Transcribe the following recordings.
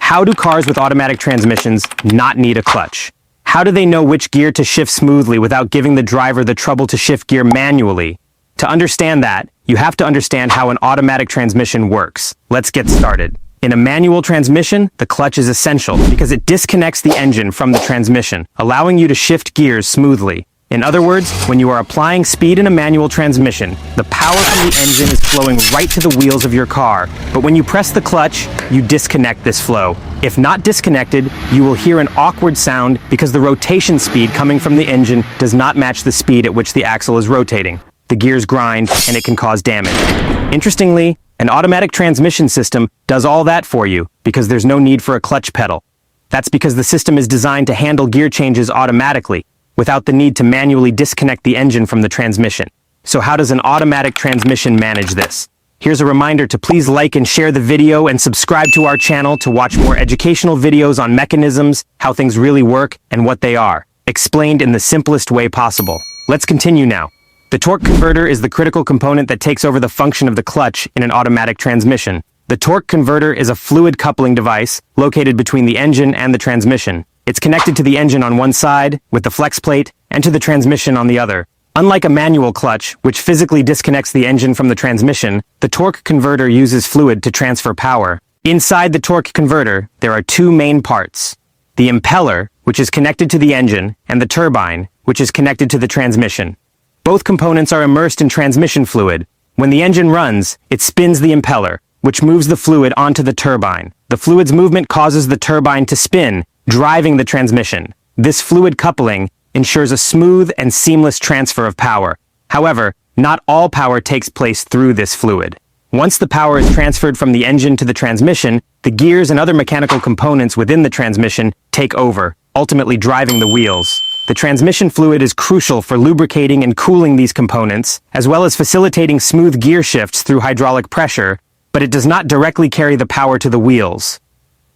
How do cars with automatic transmissions not need a clutch? How do they know which gear to shift smoothly without giving the driver the trouble to shift gear manually? To understand that, you have to understand how an automatic transmission works. Let's get started. In a manual transmission, the clutch is essential because it disconnects the engine from the transmission, allowing you to shift gears smoothly. In other words, when you are applying speed in a manual transmission, the power from the engine is flowing right to the wheels of your car. But when you press the clutch, you disconnect this flow. If not disconnected, you will hear an awkward sound because the rotation speed coming from the engine does not match the speed at which the axle is rotating. The gears grind, and it can cause damage. Interestingly, an automatic transmission system does all that for you because there's no need for a clutch pedal. That's because the system is designed to handle gear changes automatically, without the need to manually disconnect the engine from the transmission. So how does an automatic transmission manage this? Here's a reminder to please like and share the video and subscribe to our channel to watch more educational videos on mechanisms, how things really work, and what they are, explained in the simplest way possible. Let's continue now. The torque converter is the critical component that takes over the function of the clutch in an automatic transmission. The torque converter is a fluid coupling device located between the engine and the transmission. It's connected to the engine on one side, with the flex plate, and to the transmission on the other. Unlike a manual clutch, which physically disconnects the engine from the transmission, the torque converter uses fluid to transfer power. Inside the torque converter, there are two main parts: the impeller, which is connected to the engine, and the turbine, which is connected to the transmission. Both components are immersed in transmission fluid. When the engine runs, it spins the impeller, which moves the fluid onto the turbine. The fluid's movement causes the turbine to spin, driving the transmission. This fluid coupling ensures a smooth and seamless transfer of power. However, not all power takes place through this fluid. Once the power is transferred from the engine to the transmission, the gears and other mechanical components within the transmission take over, ultimately driving the wheels. The transmission fluid is crucial for lubricating and cooling these components, as well as facilitating smooth gear shifts through hydraulic pressure, but it does not directly carry the power to the wheels.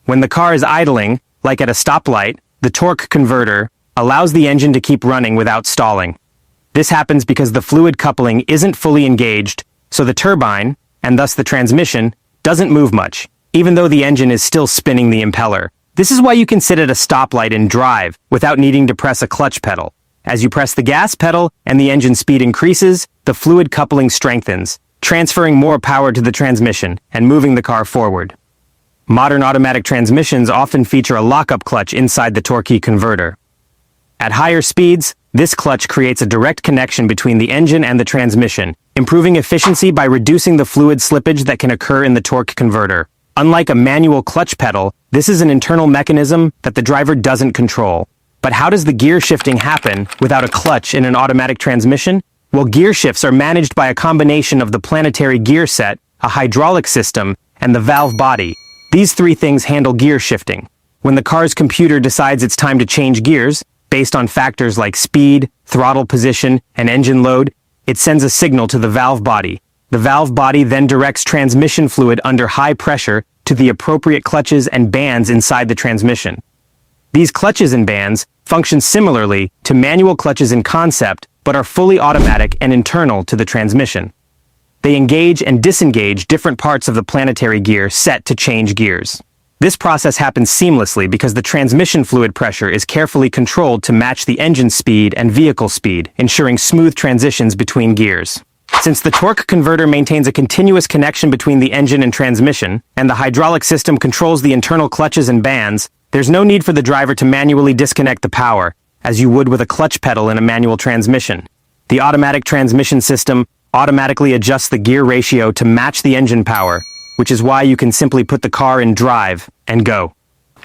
When the car is idling, like at a stoplight, the torque converter allows the engine to keep running without stalling. This happens because the fluid coupling isn't fully engaged, so the turbine, and thus the transmission, doesn't move much, even though the engine is still spinning the impeller. This is why you can sit at a stoplight and drive without needing to press a clutch pedal. As you press the gas pedal and the engine speed increases, the fluid coupling strengthens, transferring more power to the transmission and moving the car forward. Modern automatic transmissions often feature a lockup clutch inside the torque converter. At higher speeds, this clutch creates a direct connection between the engine and the transmission, improving efficiency by reducing the fluid slippage that can occur in the torque converter. Unlike a manual clutch pedal, this is an internal mechanism that the driver doesn't control. But how does the gear shifting happen without a clutch in an automatic transmission? Well, gear shifts are managed by a combination of the planetary gear set, a hydraulic system, and the valve body. These three things handle gear shifting. When the car's computer decides it's time to change gears, based on factors like speed, throttle position, and engine load, it sends a signal to the valve body. The valve body then directs transmission fluid under high pressure to the appropriate clutches and bands inside the transmission. These clutches and bands function similarly to manual clutches in concept, but are fully automatic and internal to the transmission. They engage and disengage different parts of the planetary gear set to change gears. This process happens seamlessly because the transmission fluid pressure is carefully controlled to match the engine speed and vehicle speed, ensuring smooth transitions between gears. Since the torque converter maintains a continuous connection between the engine and transmission, and the hydraulic system controls the internal clutches and bands, there's no need for the driver to manually disconnect the power, as you would with a clutch pedal in a manual transmission. The automatic transmission system automatically adjusts the gear ratio to match the engine power, which is why you can simply put the car in drive and go.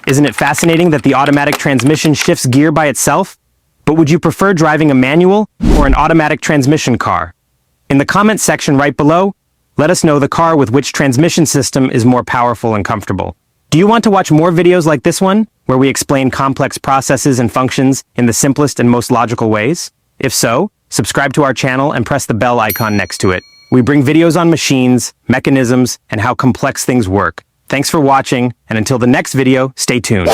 Isn't it fascinating that the automatic transmission shifts gear by itself? But would you prefer driving a manual or an automatic transmission car? In the comments section right below, let us know the car with which transmission system is more powerful and comfortable. Do you want to watch more videos like this one, where we explain complex processes and functions in the simplest and most logical ways? If so, subscribe to our channel and press the bell icon next to it. We bring videos on machines, mechanisms, and how complex things work. Thanks for watching, and until the next video, stay tuned.